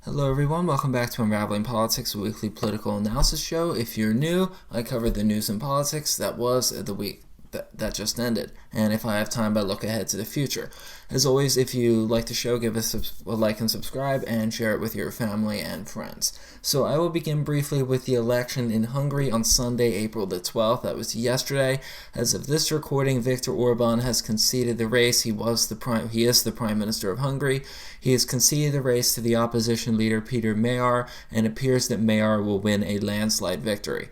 Hello everyone, welcome back to Unraveling Politics, a weekly political analysis show. If you're new, I cover the news and politics that was the week that just ended. And if I have time, I look ahead to the future. As always, if you like the show, give us a like and subscribe and share it with your family and friends. So I will begin briefly with the election in Hungary on Sunday, April the 12th. That was yesterday. As of this recording, Viktor Orban has conceded the race. He is the Prime Minister of Hungary. He has conceded the race to the opposition leader Peter Memoir, and appears that Memoir will win a landslide victory.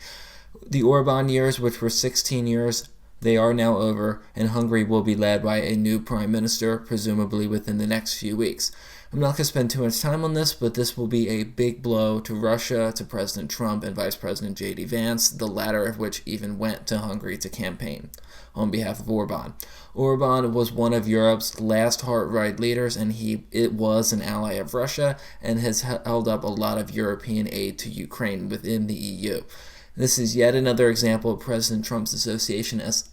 The Orban years, which were 16 years, they are now over, and Hungary will be led by a new prime minister, presumably within the next few weeks. I'm not going to spend too much time on this, but this will be a big blow to Russia, to President Trump, and Vice President J.D. Vance, the latter of which even went to Hungary to campaign on behalf of Orban. Orban was one of Europe's last hard-right leaders, and it was an ally of Russia and has held up a lot of European aid to Ukraine within the EU. This is yet another example of President Trump's association as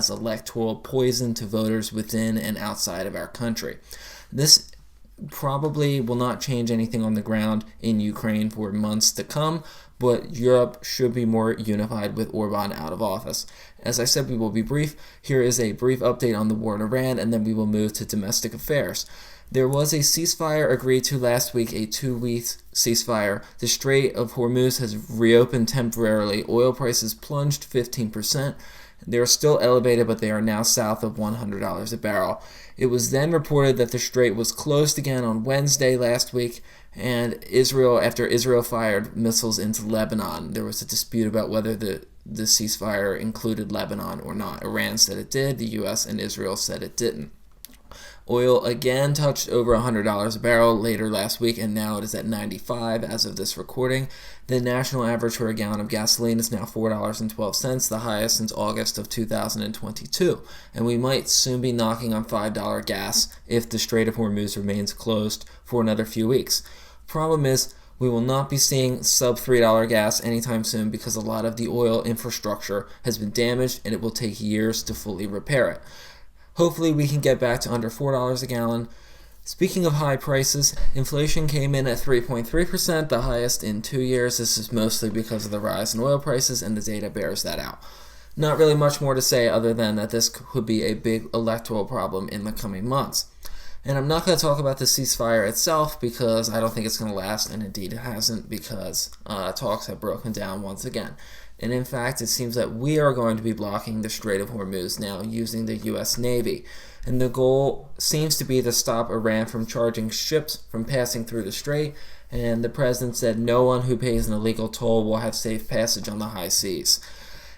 electoral poison to voters within and outside of our country. This probably will not change anything on the ground in Ukraine for months to come, but Europe should be more unified with Orban out of office. As I said, we will be brief. Here is a brief update on the war in Iran, and then we will move to domestic affairs. There was a ceasefire agreed to last week, a 2-week ceasefire. The Strait of Hormuz has reopened temporarily. Oil prices plunged 15%. They are still elevated, but they are now south of $100 a barrel. It was then reported that the strait was closed again on Wednesday last week, and after Israel fired missiles into Lebanon. There was a dispute about whether the ceasefire included Lebanon or not. Iran said it did. The U.S. and Israel said it didn't. Oil again touched over $100 a barrel later last week, and now it is at $95 as of this recording. The national average for a gallon of gasoline is now $4.12, the highest since August of 2022. And we might soon be knocking on $5 gas if the Strait of Hormuz remains closed for another few weeks. Problem is, we will not be seeing sub $3 gas anytime soon because a lot of the oil infrastructure has been damaged, and it will take years to fully repair it. Hopefully we can get back to under $4 a gallon. Speaking of high prices, inflation came in at 3.3%, the highest in 2 years. This is mostly because of the rise in oil prices, and the data bears that out. Not really much more to say other than that this could be a big electoral problem in the coming months. And I'm not going to talk about the ceasefire itself because I don't think it's going to last, and indeed it hasn't, because talks have broken down once again. And in fact, it seems that we are going to be blocking the Strait of Hormuz now using the U.S. Navy. And the goal seems to be to stop Iran from charging ships from passing through the strait. And the president said no one who pays an illegal toll will have safe passage on the high seas.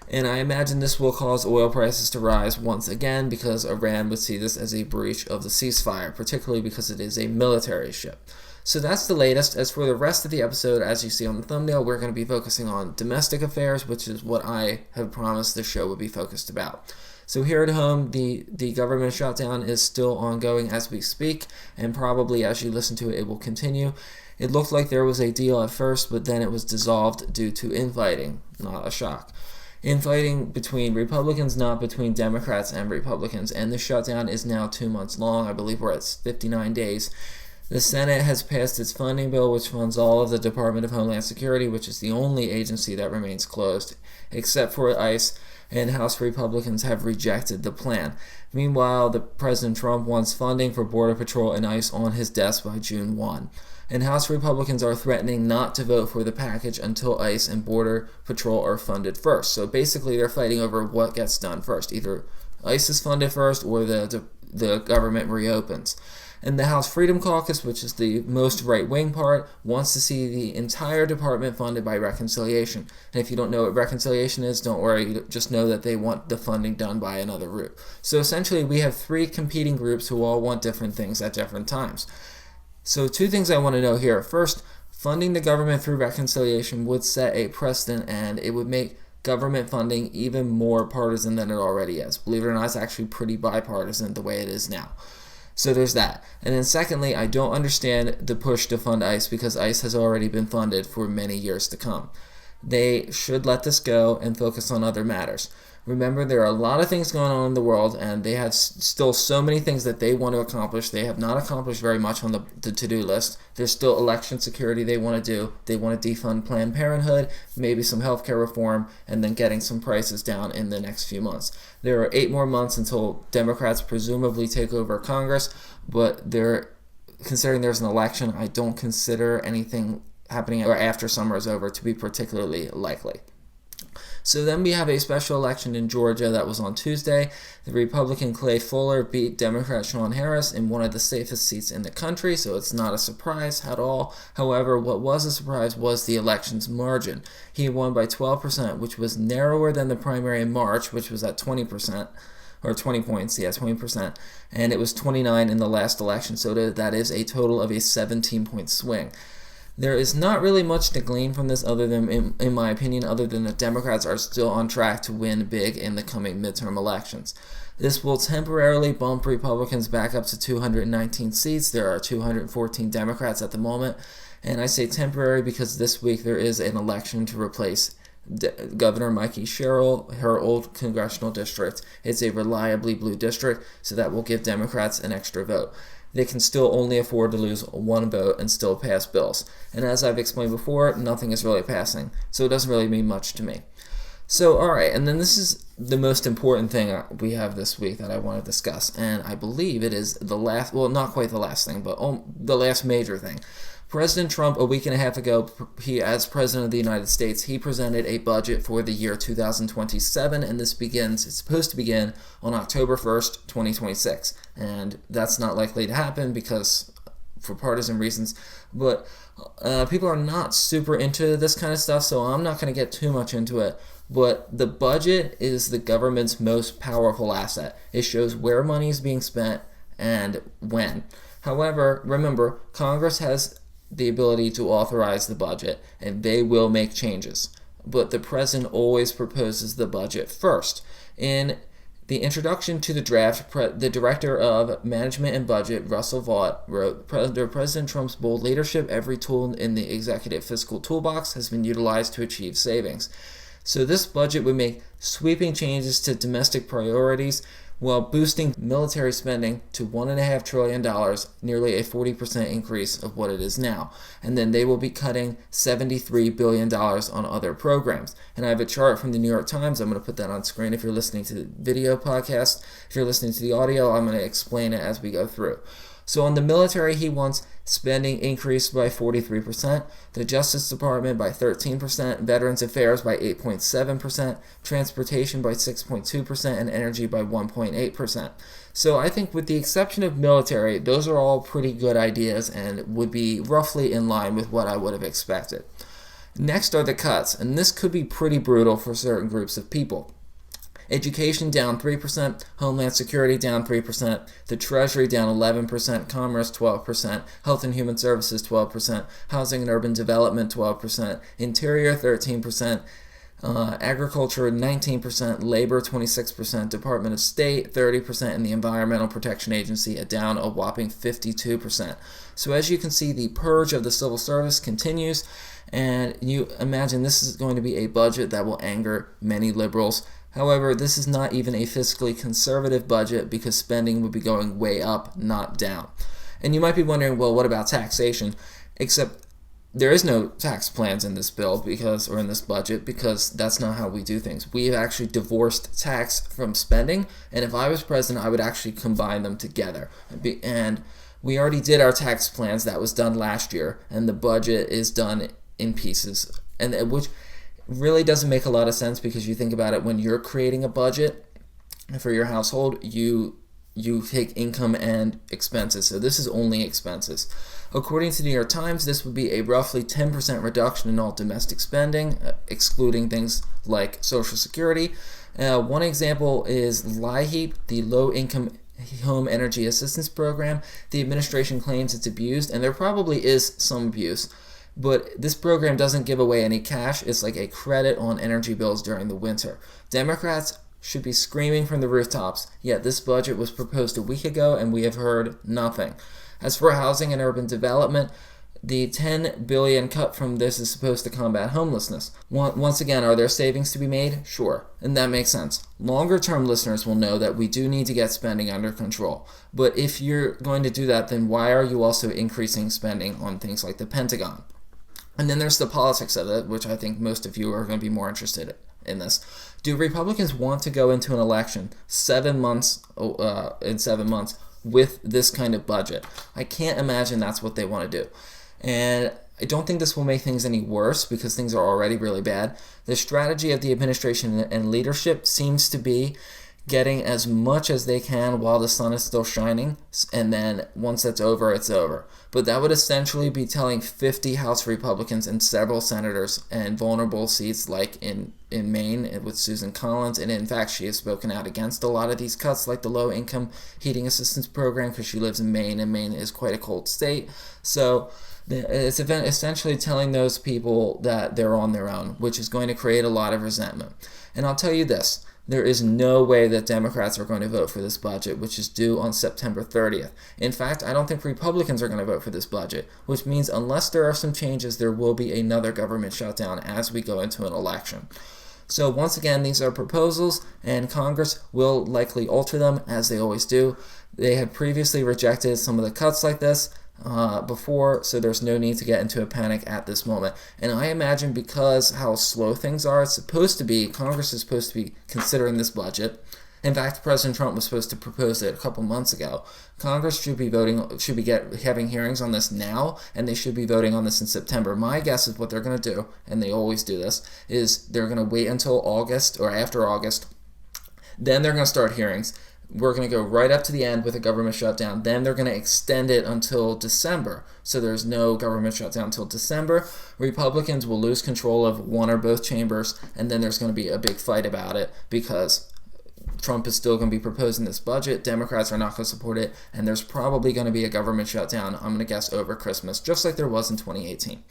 And I imagine this will cause oil prices to rise once again because Iran would see this as a breach of the ceasefire, particularly because it is a military ship. So that's the latest. As for the rest of the episode, as you see on the thumbnail, we're going to be focusing on domestic affairs, which is what I have promised the show would be focused about. So here at home, the government shutdown is still ongoing as we speak, and probably as you listen to it, it will continue. It looked like there was a deal at first, but then it was dissolved due to infighting. Not a shock. Infighting between Republicans, not between Democrats and Republicans, and the shutdown is now 2 months long. I believe we're at 59 days. The Senate has passed its funding bill, which funds all of the Department of Homeland Security, which is the only agency that remains closed, except for ICE, and House Republicans have rejected the plan. Meanwhile, President Trump wants funding for Border Patrol and ICE on his desk by June 1. And House Republicans are threatening not to vote for the package until ICE and Border Patrol are funded first. So basically, they're fighting over what gets done first. Either ICE is funded first or the government reopens. And the House Freedom Caucus, which is the most right-wing part, wants to see the entire department funded by reconciliation. And if you don't know what reconciliation is, don't worry. Just know that they want the funding done by another route. So essentially, we have 3 competing groups who all want different things at different times. So 2 things I want to know here. First, funding the government through reconciliation would set a precedent, and it would make government funding even more partisan than it already is. Believe it or not, it's actually pretty bipartisan the way it is now. So there's that. And then secondly, I don't understand the push to fund ICE because ICE has already been funded for many years to come. They should let this go and focus on other matters. Remember, there are a lot of things going on in the world, and they have still so many things that they want to accomplish. They have not accomplished very much on the to-do list. There's still election security they want to do. They want to defund Planned Parenthood, maybe some healthcare reform, and then getting some prices down in the next few months. There are 8 more months until Democrats presumably take over Congress, but considering there's an election, I don't consider anything happening after summer is over to be particularly likely. So then we have a special election in Georgia that was on Tuesday. The Republican Clay Fuller beat Democrat Sean Harris in one of the safest seats in the country, so it's not a surprise at all. However, what was a surprise was the election's margin. He won by 12%, which was narrower than the primary in March, which was at 20%. Or 20 points, 20%. And it was 29 in the last election, so that is a total of a 17-point swing. There is not really much to glean from this other than, in my opinion, other than the Democrats are still on track to win big in the coming midterm elections. This will temporarily bump Republicans back up to 219 seats. There are 214 Democrats at the moment. And I say temporary because this week there is an election to replace Governor Mikey Sherrill, her old congressional district. It's a reliably blue district, so that will give Democrats an extra vote. They can still only afford to lose 1 vote and still pass bills. And as I've explained before, nothing is really passing, so it doesn't really mean much to me. So, alright, and then this is the most important thing we have this week that I want to discuss, and I believe it is the last, well, not quite the last thing, but the last major thing. President Trump, a week and a half ago, as President of the United States, he presented a budget for the year 2027, and it's supposed to begin on October 1st, 2026. And that's not likely to happen because, for partisan reasons, but people are not super into this kind of stuff, so I'm not going to get too much into it. But the budget is the government's most powerful asset. It shows where money is being spent and when. However, remember, Congress has the ability to authorize the budget, and they will make changes. But the president always proposes the budget first. In the introduction to the draft, the director of management and budget, Russell Vought, wrote, "Under President Trump's bold leadership, every tool in the executive fiscal toolbox has been utilized to achieve savings." So this budget would make sweeping changes to domestic priorities while boosting military spending to $1.5 trillion, nearly a 40% increase of what it is now. And then they will be cutting $73 billion on other programs. And I have a chart from the New York Times. I'm going to put that on screen if you're listening to the video podcast. If you're listening to the audio, I'm going to explain it as we go through. So on the military, he wants spending increased by 43%, the Justice Department by 13%, Veterans Affairs by 8.7%, Transportation by 6.2%, and Energy by 1.8%. So I think with the exception of military, those are all pretty good ideas and would be roughly in line with what I would have expected. Next are the cuts, and this could be pretty brutal for certain groups of people. Education down 3%, Homeland Security down 3%, the Treasury down 11%, Commerce 12%, Health and Human Services 12%, Housing and Urban Development 12%, Interior 13%, Agriculture 19%, Labor 26%, Department of State 30%, and the Environmental Protection Agency down a whopping 52%. So as you can see, the purge of the civil service continues, and you imagine this is going to be a budget that will anger many liberals. However, this is not even a fiscally conservative budget because spending would be going way up, not down. And you might be wondering, well, what about taxation? Except there is no tax plans in this bill or in this budget because that's not how we do things. We've actually divorced tax from spending, and if I was president, I would actually combine them together. And we already did our tax plans. That was done last year, and the budget is done in pieces, and which really doesn't make a lot of sense because you think about it, when you're creating a budget for your household, you take income and expenses. So this is only expenses. According to the New York Times, this would be a roughly 10% reduction in all domestic spending, excluding things like Social Security. One example is LIHEAP, the Low Income Home Energy Assistance Program. The administration claims it's abused, and there probably is some abuse. But this program doesn't give away any cash. It's like a credit on energy bills during the winter. Democrats should be screaming from the rooftops, yet this budget was proposed a week ago and we have heard nothing. As for housing and urban development, The $10 billion cut from this is supposed to combat homelessness. Once again, are there savings to be made? Sure, and that makes sense. Longer-term listeners will know that we do need to get spending under control. But if you're going to do that, then why are you also increasing spending on things like the Pentagon? And then there's the politics of it, which I think most of you are going to be more interested in this. Do Republicans want to go into an election 7 months in 7 months with this kind of budget? I can't imagine that's what they want to do. And I don't think this will make things any worse because things are already really bad. The strategy of the administration and leadership seems to be getting as much as they can while the sun is still shining, and then once that's over, it's over. But that would essentially be telling 50 House Republicans and several senators and vulnerable seats like in Maine with Susan Collins, and in fact she has spoken out against a lot of these cuts like the low-income heating assistance program because she lives in Maine, and Maine is quite a cold state. So it's essentially telling those people that they're on their own, which is going to create a lot of resentment. And I'll tell you this. There is no way that Democrats are going to vote for this budget, which is due on September 30th. In fact, I don't think Republicans are going to vote for this budget, which means unless there are some changes, there will be another government shutdown as we go into an election. So once again, these are proposals, and Congress will likely alter them, as they always do. They have previously rejected some of the cuts like this before, so there's no need to get into a panic at this moment. And I imagine because how slow things are, Congress is supposed to be considering this budget. In fact, President Trump was supposed to propose it a couple months ago. Congress should be having hearings on this now, and they should be voting on this in September. My guess is what they're going to do, and they always do this, is they're going to wait until August or after August. Then they're going to start hearings. We're going to go right up to the end with a government shutdown. Then they're going to extend it until December. So there's no government shutdown until December. Republicans will lose control of one or both chambers, and then there's going to be a big fight about it because Trump is still going to be proposing this budget. Democrats are not going to support it, and there's probably going to be a government shutdown, I'm going to guess, over Christmas, just like there was in 2018.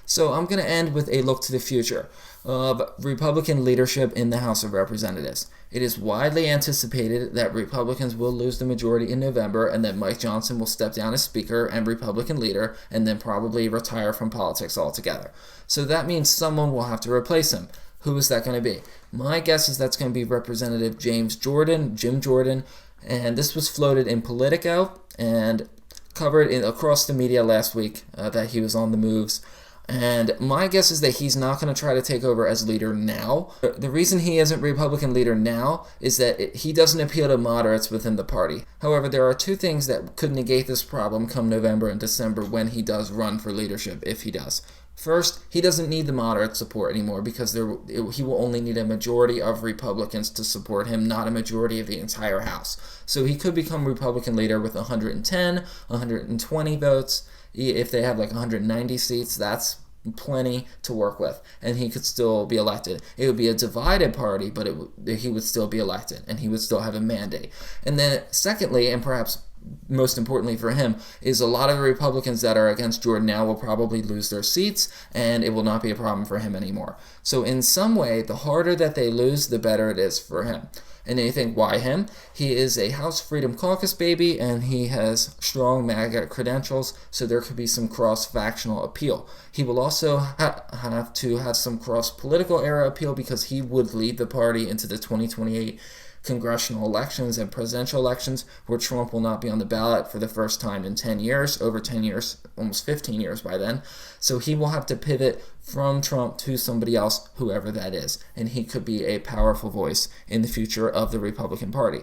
So I'm going to end with a look to the future of Republican leadership in the House of Representatives. It is widely anticipated that Republicans will lose the majority in November, and that Mike Johnson will step down as Speaker and Republican leader, and then probably retire from politics altogether. So that means someone will have to replace him. Who is that going to be? My guess is that's going to be Representative Jim Jordan, and this was floated in Politico and covered across the media last week that he was on the moves. And my guess is that he's not going to try to take over as leader now. The reason he isn't Republican leader now is that he doesn't appeal to moderates within the party. However, there are two things that could negate this problem come November and December when he does run for leadership, if he does. First, he doesn't need the moderate support anymore because he will only need a majority of Republicans to support him, not a majority of the entire House. So he could become Republican leader with 110, 120 votes. If they have like 190 seats, that's plenty to work with, and he could still be elected. It would be a divided party, but he would still be elected, and he would still have a mandate. And then secondly, and perhaps most importantly for him, is a lot of the Republicans that are against Jordan now will probably lose their seats, and it will not be a problem for him anymore. So in some way, the harder that they lose, the better it is for him. And then you think, why him? He is a House Freedom Caucus baby, and he has strong MAGA credentials, so there could be some cross-factional appeal. He will also have to have some cross-political era appeal because he would lead the party into the 2028 congressional elections and presidential elections, where Trump will not be on the ballot for the first time in 10 years, over 10 years, almost 15 years by then. So he will have to pivot from Trump to somebody else, whoever that is, and he could be a powerful voice in the future of the Republican Party.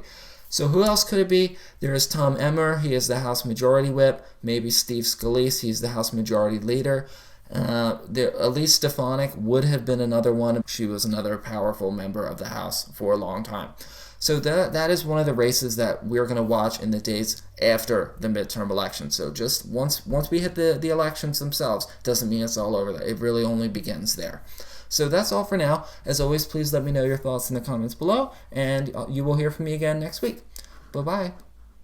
So who else could it be? There is Tom Emmer. He is the House Majority Whip. Maybe Steve Scalise. He's the House Majority Leader. Elise Stefanik would have been another one. She was another powerful member of the House for a long time. So that is one of the races that we're going to watch in the days after the midterm election. So just once we hit the elections themselves, doesn't mean it's all over. It really only begins there. So that's all for now. As always, please let me know your thoughts in the comments below, and you will hear from me again next week. Bye-bye.